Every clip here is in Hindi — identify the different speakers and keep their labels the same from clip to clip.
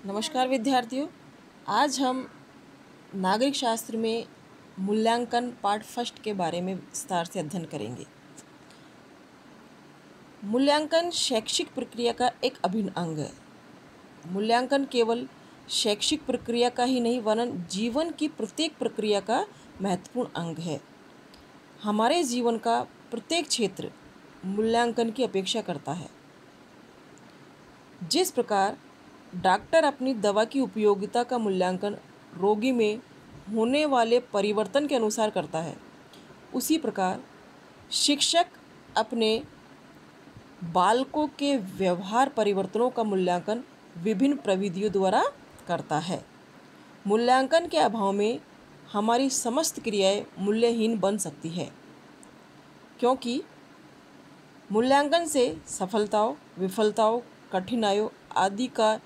Speaker 1: नमस्कार विद्यार्थियों। आज हम नागरिक शास्त्र में मूल्यांकन पार्ट फर्स्ट के बारे में विस्तार से अध्ययन करेंगे। मूल्यांकन शैक्षिक प्रक्रिया का एक अभिन्न अंग है। मूल्यांकन केवल शैक्षिक प्रक्रिया का ही नहीं वरन जीवन की प्रत्येक प्रक्रिया का महत्वपूर्ण अंग है। हमारे जीवन का प्रत्येक क्षेत्र मूल्यांकन की अपेक्षा करता है। जिस प्रकार डॉक्टर अपनी दवा की उपयोगिता का मूल्यांकन रोगी में होने वाले परिवर्तन के अनुसार करता है, उसी प्रकार शिक्षक अपने बालकों के व्यवहार परिवर्तनों का मूल्यांकन विभिन्न प्रविधियों द्वारा करता है। मूल्यांकन के अभाव में हमारी समस्त क्रियाएं मूल्यहीन बन सकती है, क्योंकि मूल्यांकन से सफलताओं, विफलताओं, कठिनाइयों आदि का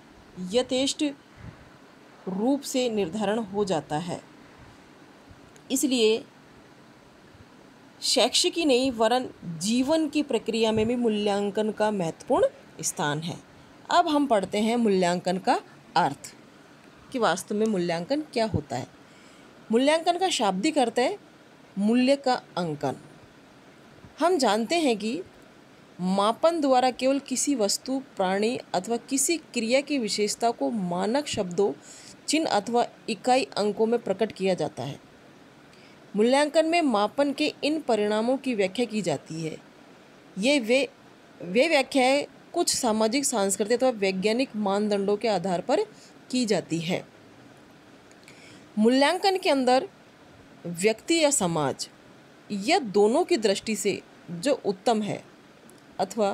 Speaker 1: यथेष्ट रूप से निर्धारण हो जाता है। इसलिए शैक्षिक ही नहीं वरन जीवन की प्रक्रिया में भी मूल्यांकन का महत्वपूर्ण स्थान है। अब हम पढ़ते हैं मूल्यांकन का अर्थ कि वास्तव में मूल्यांकन क्या होता है। मूल्यांकन का शाब्दिक अर्थ है मूल्य का अंकन। हम जानते हैं कि मापन द्वारा केवल किसी वस्तु, प्राणी अथवा किसी क्रिया की विशेषता को मानक शब्दों, चिन्ह अथवा इकाई अंकों में प्रकट किया जाता है। मूल्यांकन में मापन के इन परिणामों की व्याख्या की जाती है। ये वे व्याख्याएं कुछ सामाजिक, सांस्कृतिक अथवा वैज्ञानिक मानदंडों के आधार पर की जाती है। मूल्यांकन के अंदर व्यक्ति या समाज या दोनों की दृष्टि से जो उत्तम है अथवा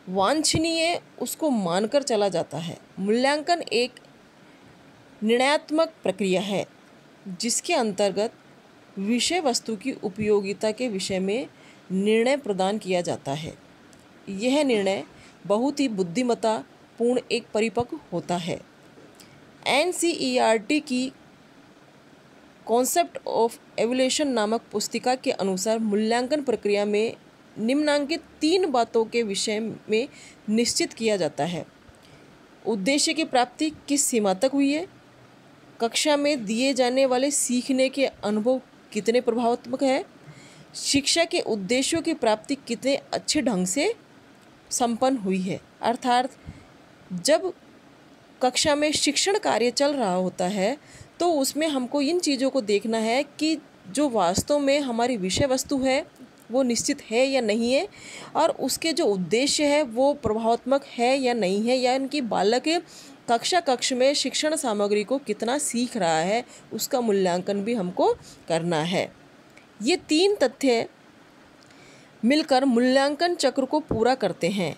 Speaker 1: वांछनीय उसको मानकर चला जाता है। मूल्यांकन एक निर्णयात्मक प्रक्रिया है जिसके अंतर्गत विषय वस्तु की उपयोगिता के विषय में निर्णय प्रदान किया जाता है। यह निर्णय बहुत ही बुद्धिमत्ता पूर्ण एक परिपक्व होता है। NCERT की कॉन्सेप्ट ऑफ एवोल्यूशन नामक पुस्तिका के अनुसार मूल्यांकन प्रक्रिया में निम्नांकित 3 बातों के विषय में निश्चित किया जाता है। उद्देश्य की प्राप्ति किस सीमा तक हुई है, कक्षा में दिए जाने वाले सीखने के अनुभव कितने प्रभावत्मक है, शिक्षा के उद्देश्यों की प्राप्ति कितने अच्छे ढंग से संपन्न हुई है। अर्थात जब कक्षा में शिक्षण कार्य चल रहा होता है तो उसमें हमको इन चीज़ों को देखना है कि जो वास्तव में हमारी विषय वस्तु है वो निश्चित है या नहीं है, और उसके जो उद्देश्य है वो प्रभावात्मक है या नहीं है, या इनकी बालक कक्ष में शिक्षण सामग्री को कितना सीख रहा है उसका मूल्यांकन भी हमको करना है। ये 3 तथ्य मिलकर मूल्यांकन चक्र को पूरा करते हैं।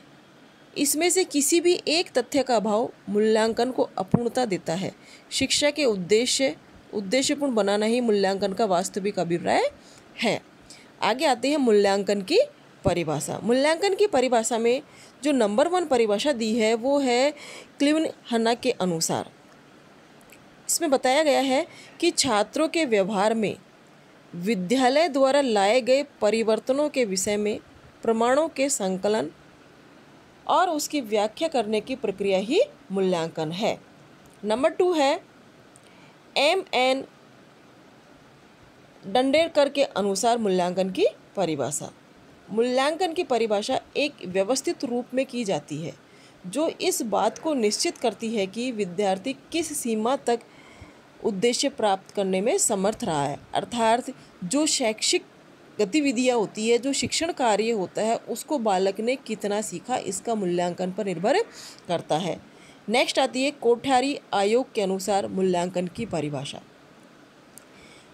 Speaker 1: इसमें से किसी भी एक तथ्य का अभाव मूल्यांकन को अपूर्णता देता है। शिक्षा के उद्देश्यपूर्ण बनाना ही मूल्यांकन का वास्तविक अभिप्राय है। आगे आते हैं मूल्यांकन की परिभाषा। मूल्यांकन की परिभाषा में जो नंबर 1 परिभाषा दी है वो है क्लिवन हन्ना के अनुसार। इसमें बताया गया है कि छात्रों के व्यवहार में विद्यालय द्वारा लाए गए परिवर्तनों के विषय में प्रमाणों के संकलन और उसकी व्याख्या करने की प्रक्रिया ही मूल्यांकन है। नंबर 2 है MN डंडेरकर के अनुसार मूल्यांकन की परिभाषा। मूल्यांकन की परिभाषा एक व्यवस्थित रूप में की जाती है जो इस बात को निश्चित करती है कि विद्यार्थी किस सीमा तक उद्देश्य प्राप्त करने में समर्थ रहा है। अर्थात जो शैक्षिक गतिविधियाँ होती है, जो शिक्षण कार्य होता है, उसको बालक ने कितना सीखा इसका मूल्यांकन पर निर्भर करता है। नेक्स्ट आती है कोठारी आयोग के अनुसार मूल्यांकन की परिभाषा।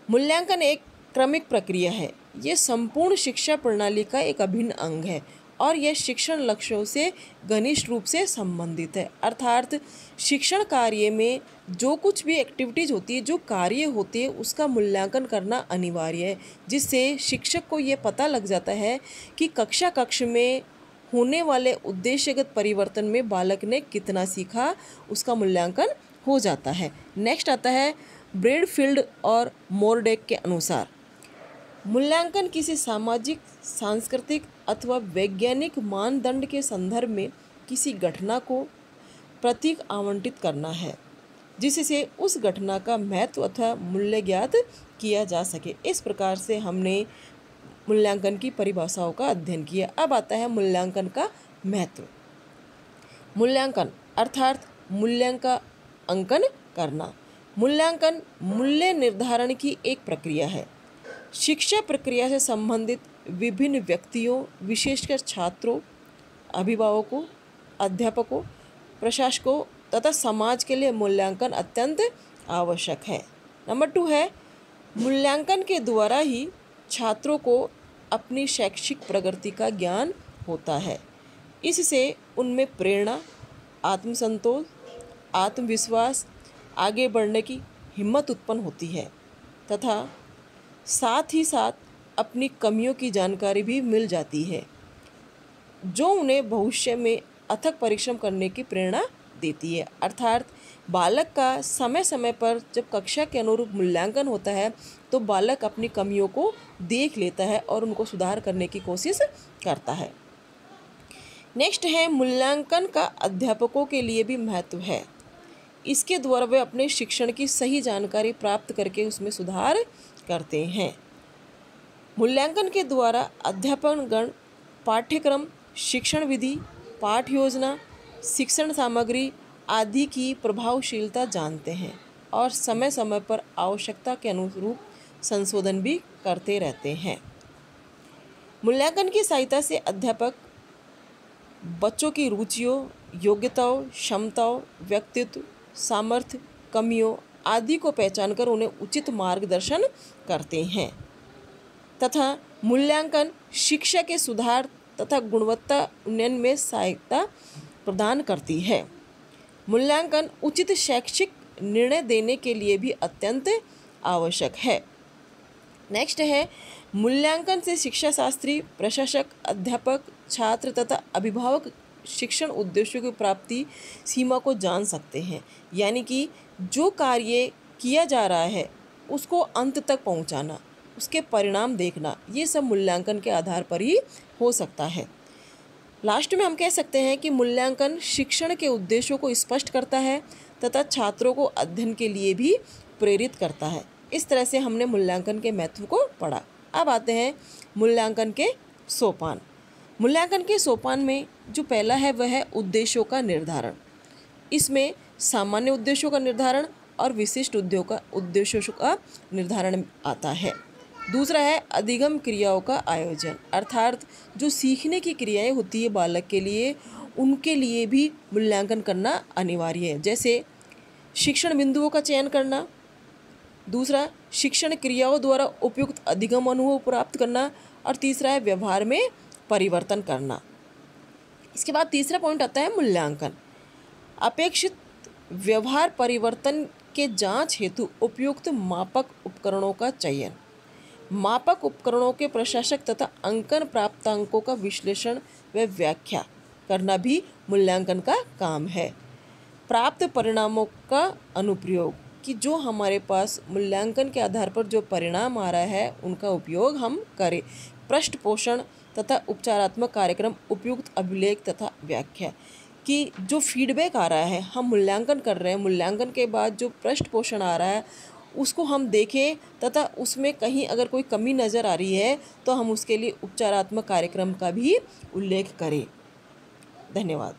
Speaker 1: मूल्यांकन एक क्रमिक प्रक्रिया है। ये संपूर्ण शिक्षा प्रणाली का एक अभिन्न अंग है और यह शिक्षण लक्ष्यों से घनिष्ठ रूप से संबंधित है। अर्थात शिक्षण कार्य में जो कुछ भी एक्टिविटीज़ होती है, जो कार्य होते हैं, उसका मूल्यांकन करना अनिवार्य है, जिससे शिक्षक को ये पता लग जाता है कि कक्ष में होने वाले उद्देश्यगत परिवर्तन में बालक ने कितना सीखा, उसका मूल्यांकन हो जाता है। नेक्स्ट आता है ब्रेडफील्ड और मोरडेक के अनुसार मूल्यांकन किसी सामाजिक, सांस्कृतिक अथवा वैज्ञानिक मानदंड के संदर्भ में किसी घटना को प्रतीक आवंटित करना है, जिससे उस घटना का महत्व अथवा मूल्य ज्ञात किया जा सके। इस प्रकार से हमने मूल्यांकन की परिभाषाओं का अध्ययन किया। अब आता है मूल्यांकन का महत्व। मूल्यांकन अर्थात मूल्यांकन करना। मूल्यांकन मूल्य निर्धारण की एक प्रक्रिया है। शिक्षा प्रक्रिया से संबंधित विभिन्न व्यक्तियों, विशेषकर छात्रों, अभिभावकों, अध्यापकों, प्रशासकों तथा समाज के लिए मूल्यांकन अत्यंत आवश्यक है। नंबर 2 है, मूल्यांकन के द्वारा ही छात्रों को अपनी शैक्षिक प्रगति का ज्ञान होता है। इससे उनमें प्रेरणा, आत्मसंतोष, आत्मविश्वास, आगे बढ़ने की हिम्मत उत्पन्न होती है तथा साथ ही साथ अपनी कमियों की जानकारी भी मिल जाती है, जो उन्हें भविष्य में अथक परिश्रम करने की प्रेरणा देती है। अर्थात बालक का समय समय पर जब कक्षा के अनुरूप मूल्यांकन होता है तो बालक अपनी कमियों को देख लेता है और उनको सुधार करने की कोशिश करता है। नेक्स्ट है, मूल्यांकन का अध्यापकों के लिए भी महत्व है। इसके द्वारा वे अपने शिक्षण की सही जानकारी प्राप्त करके उसमें सुधार करते हैं। मूल्यांकन के द्वारा अध्यापकगण पाठ्यक्रम, शिक्षण विधि, पाठ योजना, शिक्षण सामग्री आदि की प्रभावशीलता जानते हैं और समय समय पर आवश्यकता के अनुरूप संशोधन भी करते रहते हैं। मूल्यांकन की सहायता से अध्यापक बच्चों की रुचियों, योग्यताओं, क्षमताओं, व्यक्तित्व, सामर्थ्य, कमियों आदि को पहचानकर उन्हें उचित मार्गदर्शन करते हैं तथा मूल्यांकन शिक्षा के सुधार तथा गुणवत्ता उन्नयन में सहायता प्रदान करती है। मूल्यांकन उचित शैक्षिक निर्णय देने के लिए भी अत्यंत आवश्यक है। नेक्स्ट है, मूल्यांकन से शिक्षा शास्त्री, प्रशासक, अध्यापक, छात्र तथा अभिभावक शिक्षण उद्देश्यों की प्राप्ति सीमा को जान सकते हैं। यानी कि जो कार्य किया जा रहा है उसको अंत तक पहुंचाना, उसके परिणाम देखना, ये सब मूल्यांकन के आधार पर ही हो सकता है। लास्ट में हम कह सकते हैं कि मूल्यांकन शिक्षण के उद्देश्यों को स्पष्ट करता है तथा छात्रों को अध्ययन के लिए भी प्रेरित करता है। इस तरह से हमने मूल्यांकन के महत्व को पढ़ा। अब आते हैं मूल्यांकन के सोपान। मूल्यांकन के सोपान में जो पहला है वह है उद्देश्यों का निर्धारण। इसमें सामान्य उद्देश्यों का निर्धारण और विशिष्ट उद्देश्यों का निर्धारण आता है। दूसरा है अधिगम क्रियाओं का आयोजन, अर्थात जो सीखने की क्रियाएं होती है बालक के लिए, उनके लिए भी मूल्यांकन करना अनिवार्य है। जैसे शिक्षण बिंदुओं का चयन करना, दूसरा शिक्षण क्रियाओं द्वारा उपयुक्त अधिगम अनुभव प्राप्त करना और तीसरा है व्यवहार में परिवर्तन करना। इसके बाद तीसरा पॉइंट आता है मूल्यांकन। अपेक्षित व्यवहार परिवर्तन के जांच हेतु उपयुक्त मापक उपकरणों का चयन, मापक उपकरणों के प्रशासक तथा अंकन प्राप्तांकों का विश्लेषण व व्याख्या करना भी मूल्यांकन का काम है। प्राप्त परिणामों का अनुप्रयोग, कि जो हमारे पास मूल्यांकन के आधार पर जो परिणाम आ रहा है उनका उपयोग हम करें। पृष्ठ पोषण तथा उपचारात्मक कार्यक्रम, उपयुक्त अभिलेख तथा व्याख्या, कि जो फीडबैक आ रहा है हम मूल्यांकन कर रहे हैं, मूल्यांकन के बाद जो पृष्ठ पोषण आ रहा है उसको हम देखें तथा उसमें कहीं अगर कोई कमी नज़र आ रही है तो हम उसके लिए उपचारात्मक कार्यक्रम का भी उल्लेख करें। धन्यवाद।